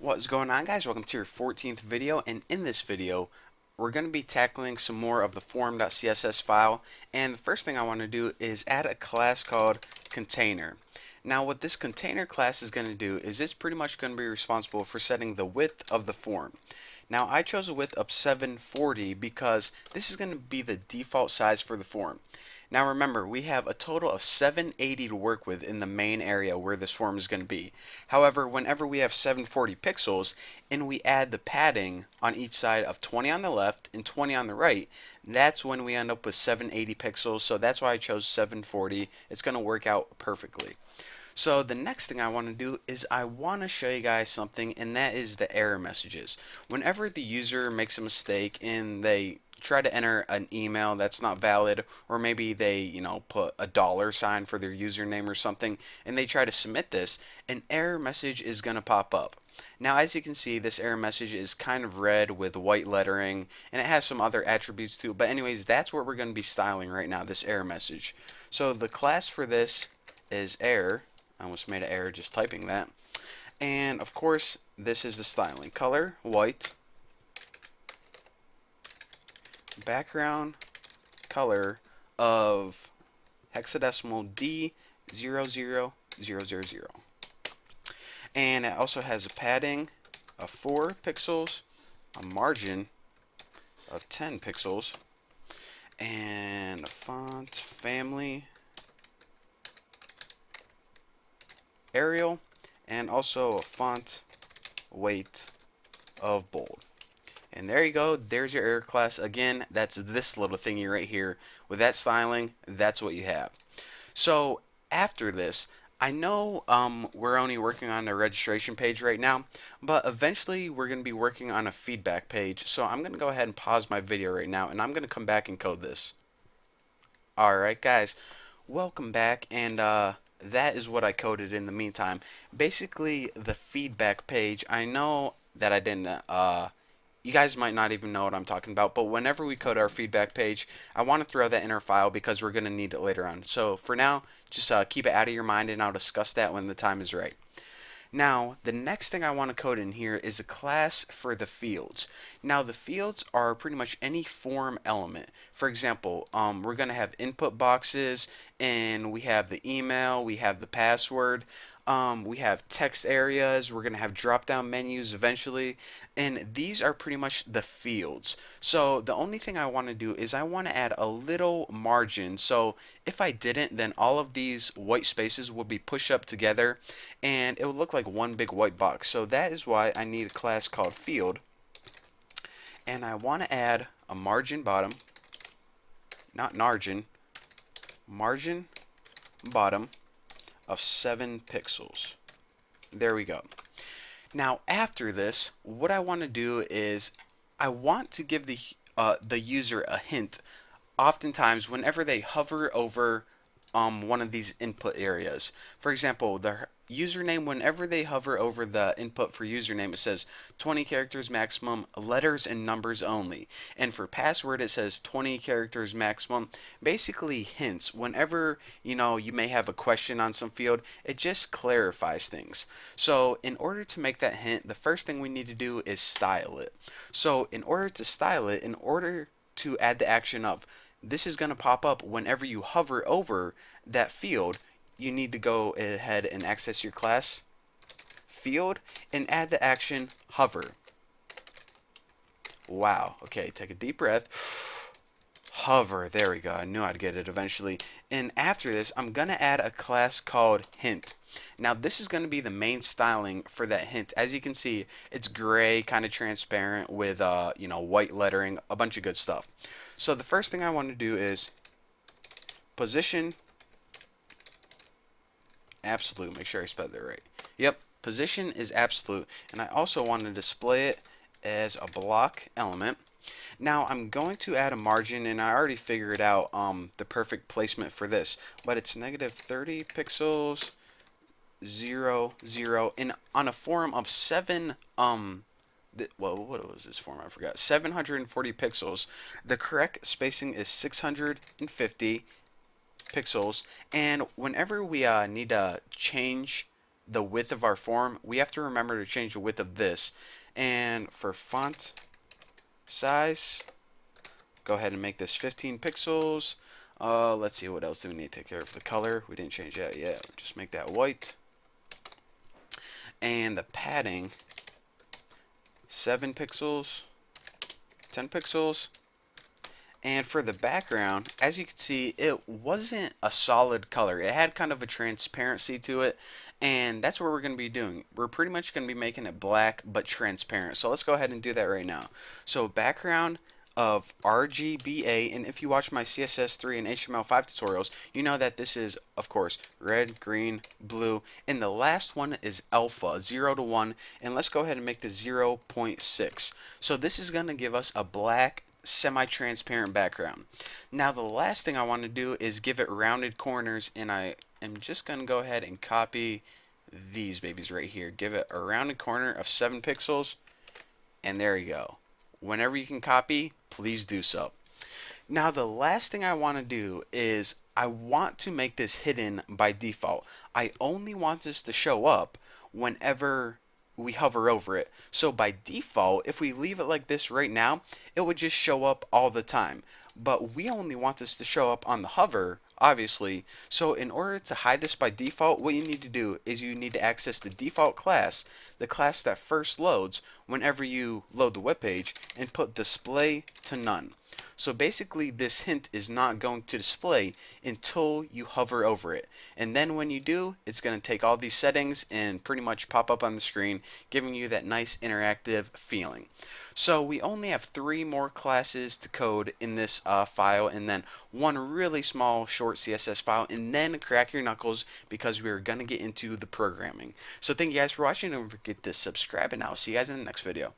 What's going on, guys? Welcome to your 14th video, and in this video we're going to be tackling some more of the form.css file. And the first thing I want to do is add a class called container. Now what this container class is going to do is it's pretty much going to be responsible for setting the width of the form. Now I chose a width of 740 because this is going to be the default size for the form. Now remember, we have a total of 780 to work with in the main area where this form is going to be. However, whenever we have 740 pixels and we add the padding on each side of 20 on the left and 20 on the right, that's when we end up with 780 pixels. So that's why I chose 740. It's going to work out perfectly. So the next thing I want to do is I want to show you guys something, and that is the error messages. Whenever the user makes a mistake and they try to enter an email that's not valid, or maybe they put a $sign for their username or something, and they try to submit this, an error message is going to pop up. Now as you can see, this error message is kind of red with white lettering, and it has some other attributes too, but anyways, that's what we're going to be styling right now, this error message. So the class for this is error. I almost made an error just typing that. And of course, this is the styling. Color, white. Background color of hexadecimal D00000. And it also has a padding of 4 pixels, a margin of 10 pixels, and a font family Arial, and also a font weight of bold. And there you go, there's your error class. Again, that's this little thingy right here. With that styling, that's what you have. So after this, I know we're only working on the registration page right now, but eventually we're going to be working on a feedback page. So I'm going to go ahead and pause my video right now, and I'm going to come back and code this. Alright guys, welcome back, and that is what I coded in the meantime. Basically, the feedback page, I know that I didn't, you guys might not even know what I'm talking about, but whenever we code our feedback page, I want to throw that in our file because we're going to need it later on. So for now, just keep it out of your mind, and I'll discuss that when the time is right. Now, the next thing I want to code in here is a class for the fields. Now, the fields are pretty much any form element. For example, we're going to have input boxes, and we have the email, we have the password, we have text areas, we're going to have drop-down menus eventually, and these are pretty much the fields. So the only thing I want to do is I want to add a little margin. So if I didn't, then all of these white spaces would be pushed up together, and it would look like one big white box. So that is why I need a class called field, and I want to add a margin bottom, not margin, margin bottom of 7 pixels. There we go. Now after this, what I want to do is I want to give the user a hint. Oftentimes, whenever they hover over one of these input areas, for example, the username, whenever they hover over the input for username, it says 20 characters maximum, letters and numbers only. And for password, it says 20 characters maximum. Basically hints. Whenever you may have a question on some field, it just clarifies things. So in order to make that hint, the first thing we need to do is style it. So in order to style it, in order to add the action of, this is going to pop up whenever you hover over that field. You need to go ahead and access your class field and add the action hover. Wow. Okay, take a deep breath. Hover. There we go. I knew I'd get it eventually. And after this, I'm going to add a class called hint. Now this is going to be the main styling for that hint. As you can see, it's gray, kind of transparent with white lettering, a bunch of good stuff. So the first thing I want to do is position absolute. Make sure I spelled that right. Yep, position is absolute, and I also want to display it as a block element. Now I'm going to add a margin, and I already figured out the perfect placement for this, but it's negative 30 pixels, 0, 0, and on a form of 7 well, what was this form? I forgot. 740 pixels. The correct spacing is 650 pixels, and whenever we need to change the width of our form, we have to remember to change the width of this. And for font size, go ahead and make this 15 pixels. Let's see, what else do we need to take care of? The color, we didn't change that yet. Just make that white. And the padding, 7 pixels, 10 pixels. And for the background, as you can see, it wasn't a solid color. It had kind of a transparency to it, and that's what we're going to be doing. We're pretty much going to be making it black but transparent. So let's go ahead and do that right now. So background of RGBA, and if you watch my CSS3 and HTML5 tutorials, you know that this is, of course, red, green, blue, and the last one is alpha, 0 to 1, and let's go ahead and make this 0.6. So this is going to give us a black semi-transparent background. Now the last thing I want to do is give it rounded corners, and I am just going to go ahead and copy these babies right here. Give it a rounded corner of 7 pixels, and there you go. Whenever you can copy, please do so. Now the last thing I want to do is I want to make this hidden by default. I only want this to show up whenever we hover over it. So by default, if we leave it like this right now, it would just show up all the time. But we only want this to show up on the hover, obviously. So in order to hide this by default, what you need to do is you need to access the default class, the class that first loads whenever you load the web page, and put display to none. So basically this hint is not going to display until you hover over it. And then when you do, it's going to take all these settings and pretty much pop up on the screen, giving you that nice interactive feeling. So we only have 3 more classes to code in this file, and then one really small short CSS file, and then crack your knuckles because we're going to get into the programming. So thank you guys for watching. Don't forget to subscribe, and I'll see you guys in the next video.